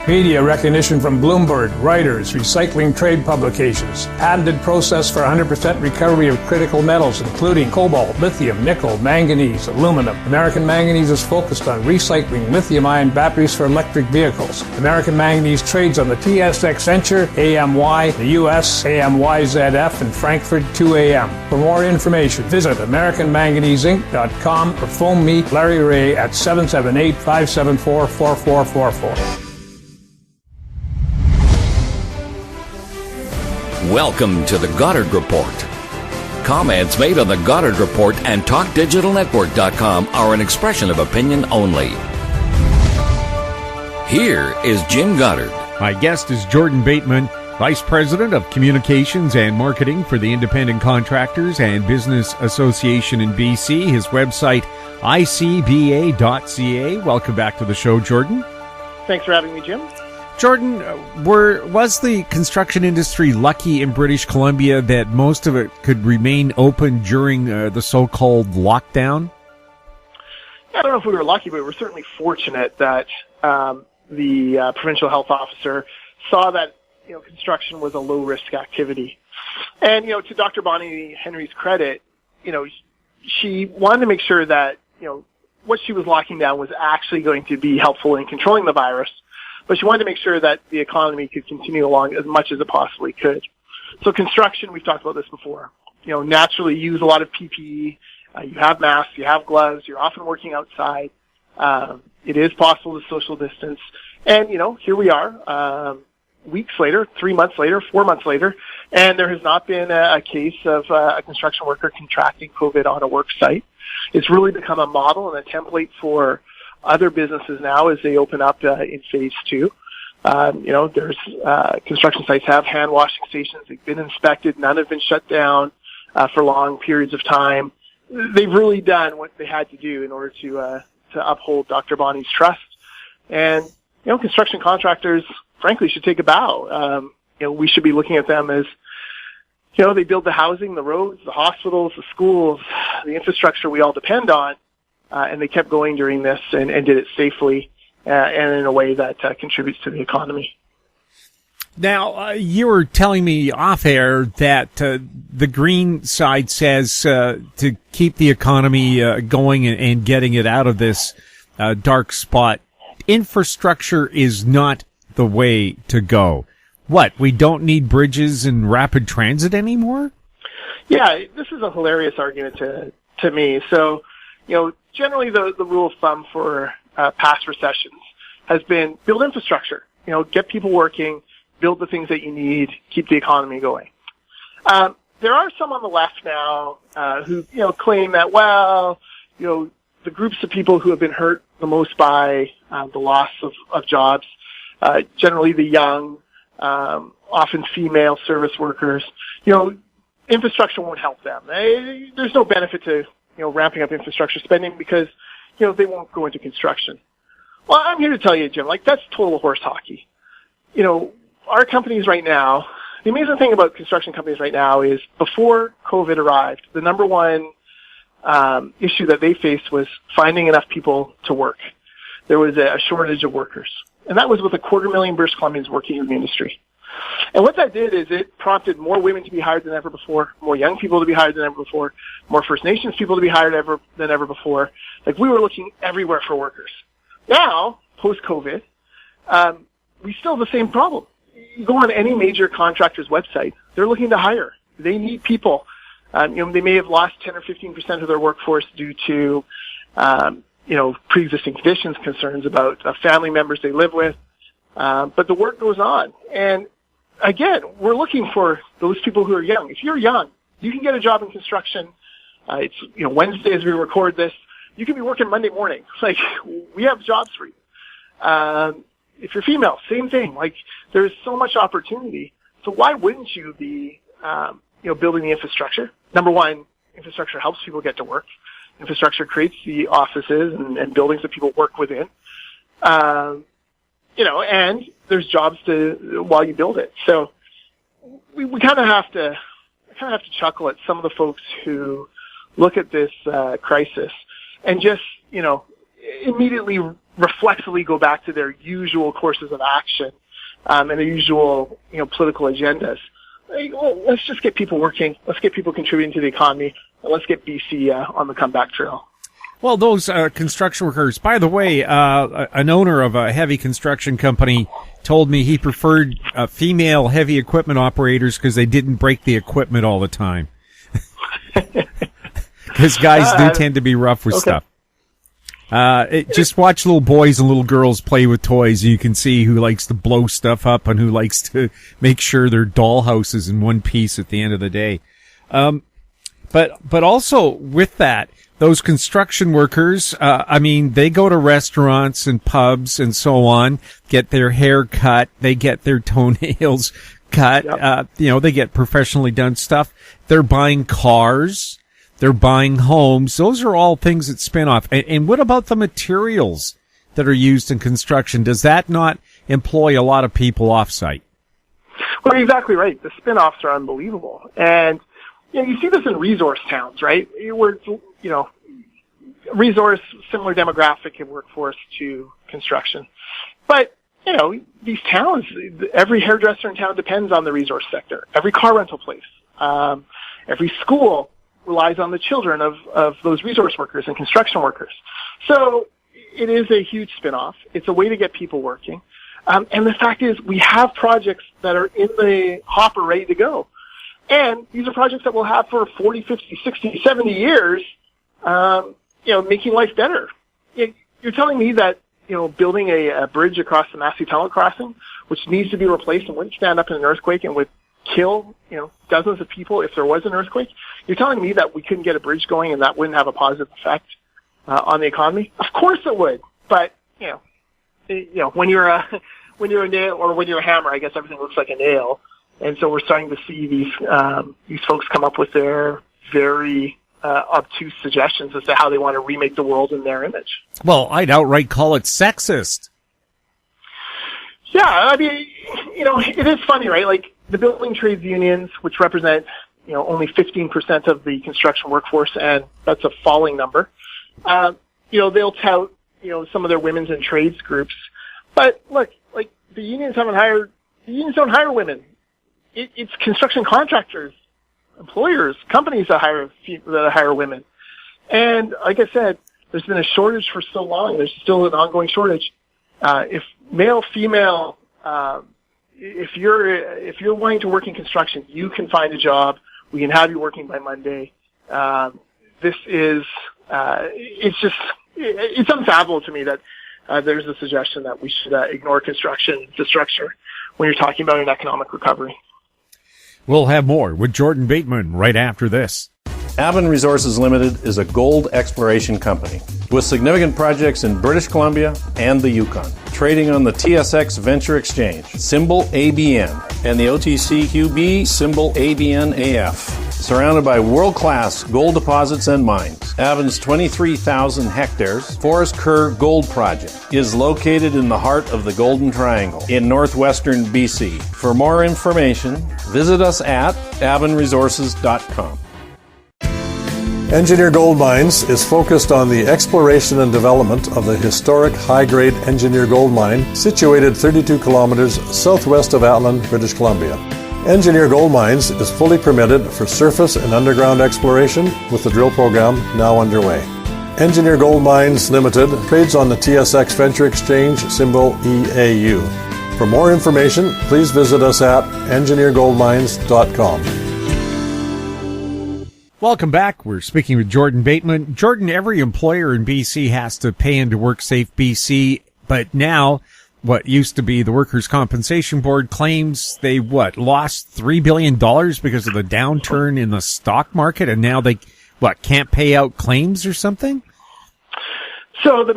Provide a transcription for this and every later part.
Media recognition from Bloomberg, Reuters, recycling trade publications. Patented process for 100% recovery of critical metals, including cobalt, lithium, nickel, manganese, aluminum. American Manganese is focused on recycling lithium-ion batteries for electric vehicles. American Manganese trades on the TSX Venture, AMY, the US, AMYZF, and Frankfurt 2AM. For more information, visit AmericanManganeseInc.com or phone me, Larry Ray, at 778-574-4444. Welcome to the Goddard Report. Comments made on the Goddard Report and TalkDigitalNetwork.com are an expression of opinion only. Here is Jim Goddard. My guest is Jordan Bateman, Vice President of Communications and Marketing for the Independent Contractors and Business Association in BC. His website, icba.ca. Welcome back to the show, Jordan. Thanks for having me, Jim. Jordan, was the construction industry lucky in British Columbia that most of it could remain open during the so-called lockdown? I don't know if we were lucky, but we're certainly fortunate that the provincial health officer saw that construction was a low-risk activity. And to Dr. Bonnie Henry's credit, she wanted to make sure that what she was locking down was actually going to be helpful in controlling the virus. But she wanted to make sure that the economy could continue along as much as it possibly could. So construction, we've talked about this before, naturally use a lot of PPE. You have masks, you have gloves, you're often working outside. It is possible to social distance. And, here we are, weeks later, 3 months later, 4 months later, and there has not been a case of a construction worker contracting COVID on a work site. It's really become a model and a template for other businesses now as they open up in phase 2. There's construction sites have hand washing stations. They've been inspected. None have been shut down for long periods of time. They've really done what they had to do in order to uphold Dr. Bonnie's trust. And construction contractors, frankly, should take a bow. We should be looking at them as they build the housing, the roads, the hospitals, the schools, the infrastructure we all depend on. And they kept going during this and did it safely and in a way that contributes to the economy. Now, you were telling me off air that the green side says to keep the economy going and getting it out of this dark spot, infrastructure is not the way to go. What, we don't need bridges and rapid transit anymore? Yeah, this is a hilarious argument to me. So, generally the rule of thumb for past recessions has been build infrastructure, get people working, build the things that you need, keep the economy going. There are some on the left now who, claim that, the groups of people who have been hurt the most by the loss of jobs, generally the young, often female service workers, infrastructure won't help them. There's no benefit to ramping up infrastructure spending because, they won't go into construction. Well, I'm here to tell you, Jim, that's total horse hockey. Our companies right now, the amazing thing about construction companies right now is before COVID arrived, the number one issue that they faced was finding enough people to work. There was a shortage of workers. And that was with 250,000 British Columbians working in the industry. And what that did is it prompted more women to be hired than ever before, more young people to be hired than ever before, more First Nations people to be hired than ever before. We were looking everywhere for workers. Now, post-COVID, we still have the same problem. You go on any major contractor's website, they're looking to hire. They need people. They may have lost 10 or 15% of their workforce due to, pre-existing conditions, concerns about family members they live with. But the work goes on. And again, we're looking for those people who are young. If you're young, you can get a job in construction. It's, Wednesday as we record this. You can be working Monday morning. We have jobs for you. If you're female, same thing. There's so much opportunity. So why wouldn't you be, building the infrastructure? Number one, infrastructure helps people get to work. Infrastructure creates the offices and buildings that people work within. And there's jobs while you build it. So we kind of have to chuckle at some of the folks who look at this crisis and just, immediately reflexively go back to their usual courses of action and their usual, political agendas. Well, let's just get people working. Let's get people contributing to the economy. And let's get BC on the comeback trail. Well, those construction workers, by the way, an owner of a heavy construction company told me he preferred female heavy equipment operators because they didn't break the equipment all the time. Because guys do tend to be rough with stuff. Just watch little boys and little girls play with toys, and you can see who likes to blow stuff up and who likes to make sure their dollhouse is in one piece at the end of the day. But also with that, those construction workers, they go to restaurants and pubs and so on, get their hair cut, they get their toenails cut, Yep. They get professionally done stuff. They're buying cars, they're buying homes. Those are all things that spin off. And what about the materials that are used in construction? Does that not employ a lot of people off-site? Well, you're exactly right. The spin-offs are unbelievable. And, you see this in resource towns, right? Where, resource, similar demographic and workforce to construction. But, these towns, every hairdresser in town depends on the resource sector. Every car rental place, every school relies on the children of those resource workers and construction workers. So it is a huge spin-off. It's a way to get people working. And the fact is we have projects that are in the hopper ready to go. And these are projects that we'll have for 40, 50, 60, 70 years, making life better. You're telling me that, building a bridge across the Massey Tunnel crossing, which needs to be replaced and wouldn't stand up in an earthquake and would kill, dozens of people if there was an earthquake. You're telling me that we couldn't get a bridge going and that wouldn't have a positive effect on the economy? Of course it would. But, when you're a nail or when you're a hammer, I guess everything looks like a nail. And so we're starting to see these folks come up with their very obtuse suggestions as to how they want to remake the world in their image. Well, I'd outright call it sexist. Yeah, it is funny, right? Like the building trades unions, which represent, only 15% of the construction workforce, and that's a falling number. They'll tout, some of their women's and trades groups. But look, like the unions don't hire women. It's construction contractors, employers, companies that hire women. And like I said, there's been a shortage for so long. There's still an ongoing shortage. If male, female, if you're wanting to work in construction, you can find a job. We can have you working by Monday. This is, it's unfathomable to me that there's a suggestion that we should ignore construction infrastructure when you're talking about an economic recovery. We'll have more with Jordan Bateman right after this. Bateman Resources Limited is a gold exploration company with significant projects in British Columbia and the Yukon, trading on the TSX Venture Exchange, symbol ABN, and the OTCQB, symbol ABNAF. Surrounded by world-class gold deposits and mines, Bateman's 23,000 hectares Forest Kerr Gold Project is located in the heart of the Golden Triangle in northwestern BC. For more information, visit us at batemanresources.com. Engineer Gold Mines is focused on the exploration and development of the historic high-grade Engineer Gold Mine situated 32 kilometers southwest of Atlin, British Columbia. Engineer Gold Mines is fully permitted for surface and underground exploration with the drill program now underway. Engineer Gold Mines Limited trades on the TSX Venture Exchange, symbol EAU. For more information, please visit us at engineergoldmines.com. Welcome back. We're speaking with Jordan Bateman. Jordan, every employer in BC has to pay into WorkSafe BC, but now what used to be the Workers' Compensation Board claims they lost $3 billion because of the downturn in the stock market, and now they can't pay out claims or something? So the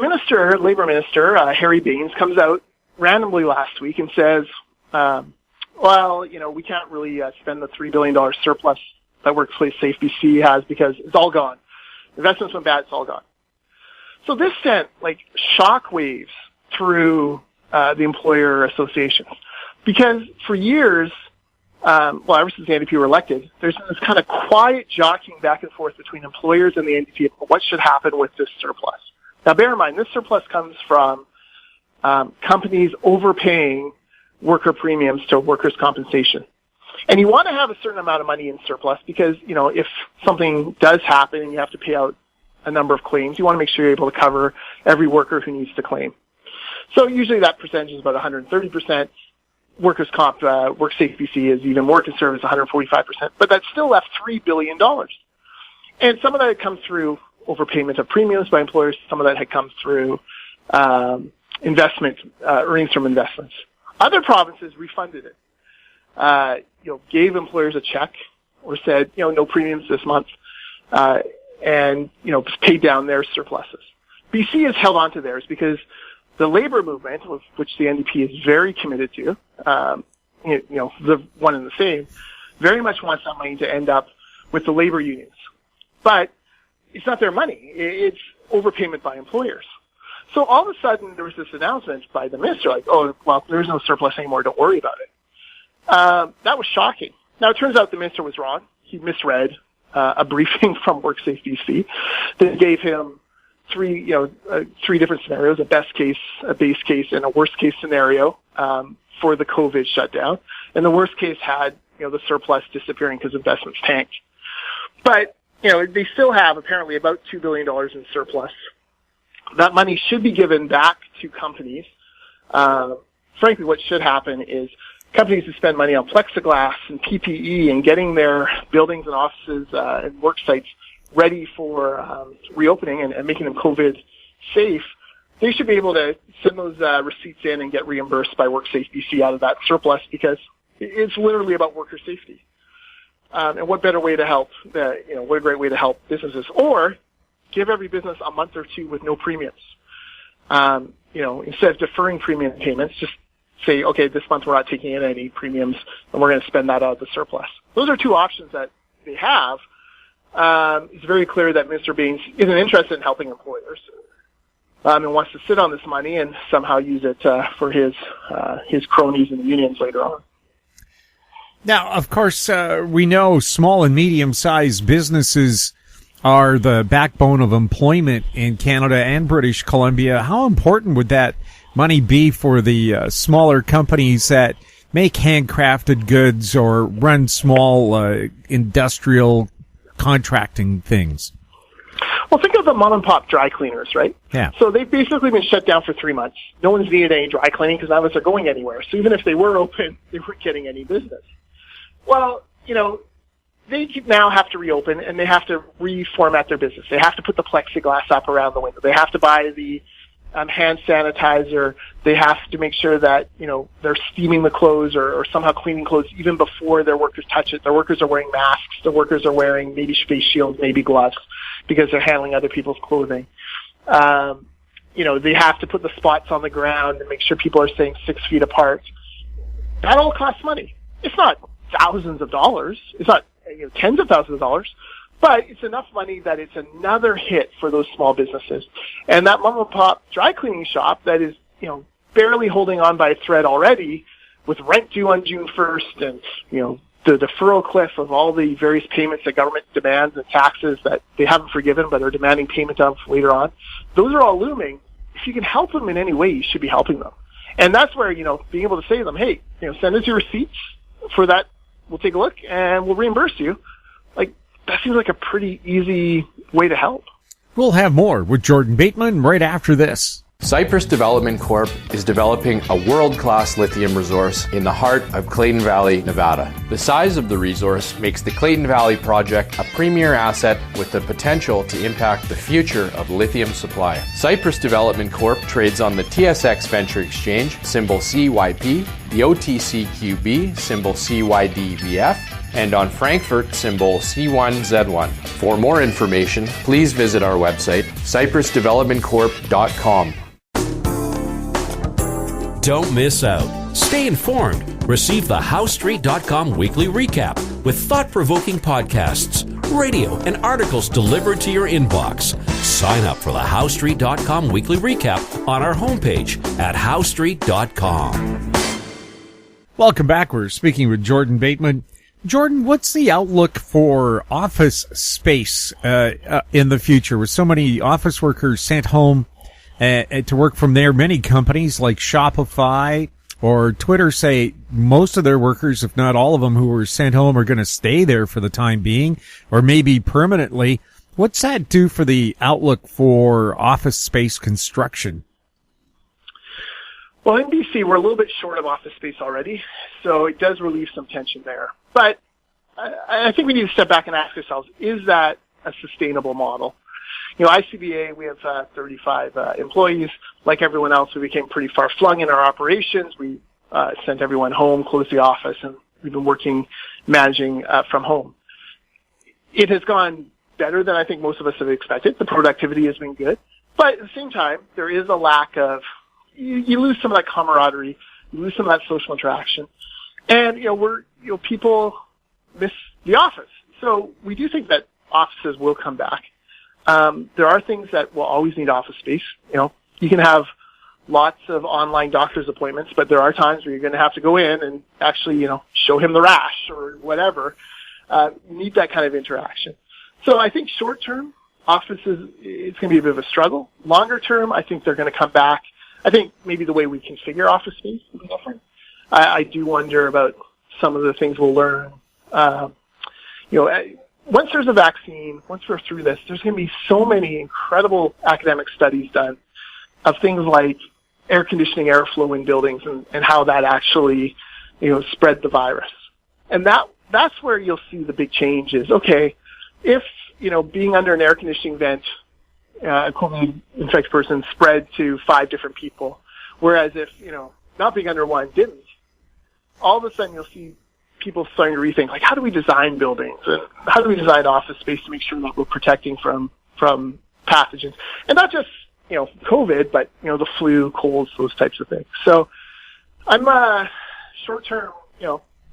Labor Minister, Harry Baines, comes out randomly last week and says, we can't really spend the $3 billion surplus that WorkSafe BC has because it's all gone. Investments went bad, it's all gone. So this sent shockwaves through the employer associations, because for years, ever since the NDP were elected, there's been this kind of quiet jockeying back and forth between employers and the NDP about what should happen with this surplus. Now, bear in mind, this surplus comes from companies overpaying worker premiums to workers' compensation. And you want to have a certain amount of money in surplus because, if something does happen and you have to pay out a number of claims, you want to make sure you're able to cover every worker who needs to claim. So usually that percentage is about 130%. Workers' comp, WorkSafeBC is even more conservative, 145%. But that still left $3 billion. And some of that had come through overpayment of premiums by employers. Some of that had come through earnings from investments. Other provinces refunded it. Gave employers a check or said, no premiums this month, and paid down their surpluses. BC has held on to theirs because the labor movement, which the NDP is very committed to, the one and the same, very much wants that money to end up with the labor unions. But it's not their money. It's overpayment by employers. So all of a sudden there was this announcement by the minister, like, oh, well, there's no surplus anymore. Don't worry about it. That was shocking. Now, it turns out the minister was wrong. He misread a briefing from WorkSafeBC that gave him three different scenarios: a best case, a base case, and a worst case scenario for the COVID shutdown. And the worst case had the surplus disappearing because investments tanked. But they still have apparently about $2 billion in surplus. That money should be given back to companies. Frankly, what should happen is companies who spend money on plexiglass and PPE and getting their buildings and offices and work sites ready for reopening and making them COVID safe, they should be able to send those receipts in and get reimbursed by WorkSafeBC out of that surplus because it's literally about worker safety. And what better way to help? What a great way to help businesses, or give every business a month or two with no premiums. Instead of deferring premium payments, just say, okay, this month we're not taking in any premiums and we're going to spend that out of the surplus. Those are two options that they have. It's very clear that Mr. Baines isn't interested in helping employers and wants to sit on this money and somehow use it for his cronies and unions later on. Now, of course, we know small and medium-sized businesses are the backbone of employment in Canada and British Columbia. How important would that money be for the smaller companies that make handcrafted goods or run small industrial contracting things? Well, think of the mom-and-pop dry cleaners, right? Yeah. So they've basically been shut down for 3 months. No one's needed any dry cleaning because none of us are going anywhere. So even if they were open, they weren't getting any business. Well, they now have to reopen and they have to reformat their business. They have to put the plexiglass up around the window. They have to buy the hand sanitizer. They have to make sure that, they're steaming the clothes or somehow cleaning clothes even before their workers touch it. Their workers are wearing masks. The workers are wearing maybe face shields, maybe gloves because they're handling other people's clothing. They have to put the spots on the ground and make sure people are staying 6 feet apart. That all costs money. It's not thousands of dollars. It's not tens of thousands of dollars, but it's enough money that it's another hit for those small businesses. And that mom and pop dry cleaning shop that is, barely holding on by a thread already with rent due on June 1st and, the deferral cliff of all the various payments that government demands and taxes that they haven't forgiven but are demanding payment of later on. Those are all looming. If you can help them in any way, you should be helping them. And that's where, being able to say to them, hey, send us your receipts for that. We'll take a look and we'll reimburse you. That seems like a pretty easy way to help. We'll have more with Jordan Bateman right after this. Cypress Development Corp is developing a world-class lithium resource in the heart of Clayton Valley, Nevada. The size of the resource makes the Clayton Valley project a premier asset with the potential to impact the future of lithium supply. Cypress Development Corp trades on the TSX Venture Exchange, symbol CYP, the OTCQB, symbol CYDVF, and on Frankfurt, symbol C1Z1. For more information, please visit our website, cypressdevelopmentcorp.com. Don't miss out. Stay informed. Receive the HowStreet.com weekly recap with thought-provoking podcasts, radio, and articles delivered to your inbox. Sign up for the HowStreet.com weekly recap on our homepage at HowStreet.com. Welcome back. We're speaking with Jordan Bateman. Jordan, what's the outlook for office space in the future with so many office workers sent home to work from there. Many companies like Shopify or Twitter say most of their workers, if not all of them who were sent home, are going to stay there for the time being or maybe permanently. What's that do for the outlook for office space construction? Well, in BC, we're a little bit short of office space already, so it does relieve some tension there. But I think we need to step back and ask ourselves, is that a sustainable model? ICBA, we have 35 employees. Like everyone else, we became pretty far flung in our operations. We sent everyone home, closed the office, and we've been managing from home. It has gone better than I think most of us have expected. The productivity has been good. But at the same time, there is a lack of, you lose some of that camaraderie, you lose some of that social interaction. And, people miss the office. So we do think that offices will come back. There are things that will always need office space. You can have lots of online doctor's appointments, but there are times where you're going to have to go in and actually, show him the rash or whatever. You need that kind of interaction. So I think short term, offices, it's going to be a bit of a struggle. Longer term, I think they're going to come back. I think maybe the way we configure office space will be different. I do wonder about some of the things we'll learn. Once there's a vaccine, once we're through this, there's going to be so many incredible academic studies done of things like air conditioning, airflow in buildings, and how that actually, spread the virus. And that's where you'll see the big change is, okay, if, being under an air conditioning vent, a COVID infected person spread to 5 different people, whereas if, not being under one didn't, all of a sudden you'll see people starting to rethink, like, how do we design buildings and how do we design office space to make sure that we're protecting from pathogens, and not just COVID, but the flu, colds, those types of things. So I'm short term,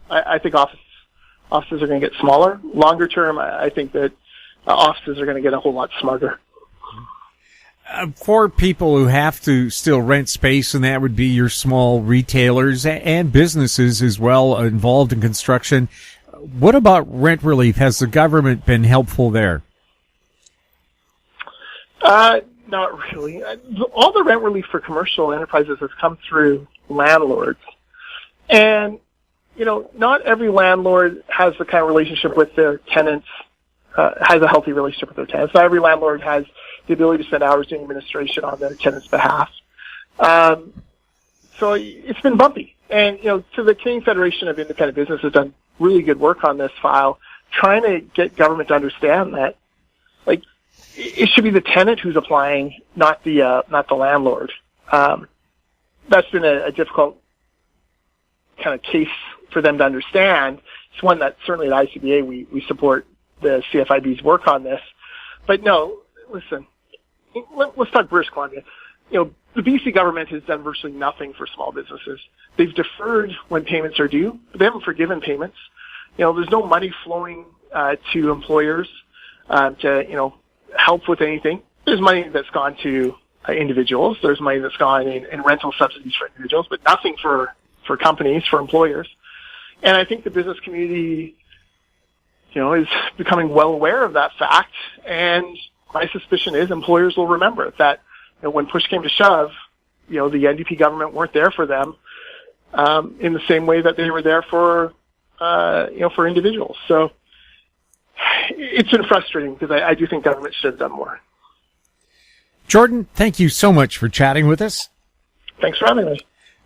I think offices are going to get smaller. Longer term, I think that offices are going to get a whole lot smarter. For people who have to still rent space, and that would be your small retailers and businesses as well involved in construction, what about rent relief? Has the government been helpful there? Not really. All the rent relief for commercial enterprises has come through landlords. And, not every landlord has the kind of relationship with their tenants, has a healthy relationship with their tenants. Not every landlord has the ability to spend hours doing administration on their tenants' behalf. So it's been bumpy. And, so the Canadian Federation of Independent Business has done really good work on this file, trying to get government to understand that, it should be the tenant who's applying, not the landlord. That's been a difficult kind of case for them to understand. It's one that certainly at ICBA we support the CFIB's work on this. But no, listen, let's talk British Columbia. The BC government has done virtually nothing for small businesses. They've deferred when payments are due, but they haven't forgiven payments. There's no money flowing to employers to help with anything. There's money that's gone to individuals. There's money that's gone in rental subsidies for individuals, but nothing for companies, for employers. And I think the business community, is becoming well aware of that fact. And my suspicion is employers will remember that, when push came to shove, the NDP government weren't there for them, in the same way that they were there for individuals. So it's been frustrating because I do think government should have done more. Jordan, thank you so much for chatting with us. Thanks for having me.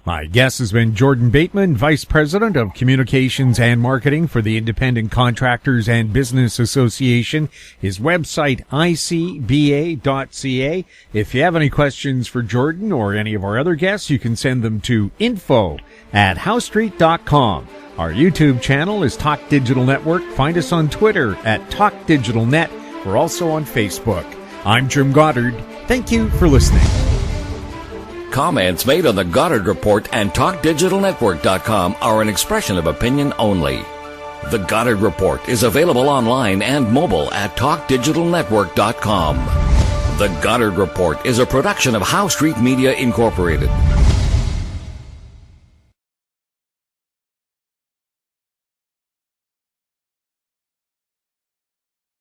My guest has been Jordan Bateman, Vice President of Communications and Marketing for the Independent Contractors and Business Association. His website, icba.ca. If you have any questions for Jordan or any of our other guests, you can send them to info@howstreet.com. Our YouTube channel is Talk Digital Network. Find us on Twitter @TalkDigitalNet. We're also on Facebook. I'm Jim Goddard. Thank you for listening. Comments made on the Goddard Report and TalkDigitalNetwork.com are an expression of opinion only. The Goddard Report is available online and mobile at TalkDigitalNetwork.com. The Goddard Report is a production of Howe Street Media Incorporated.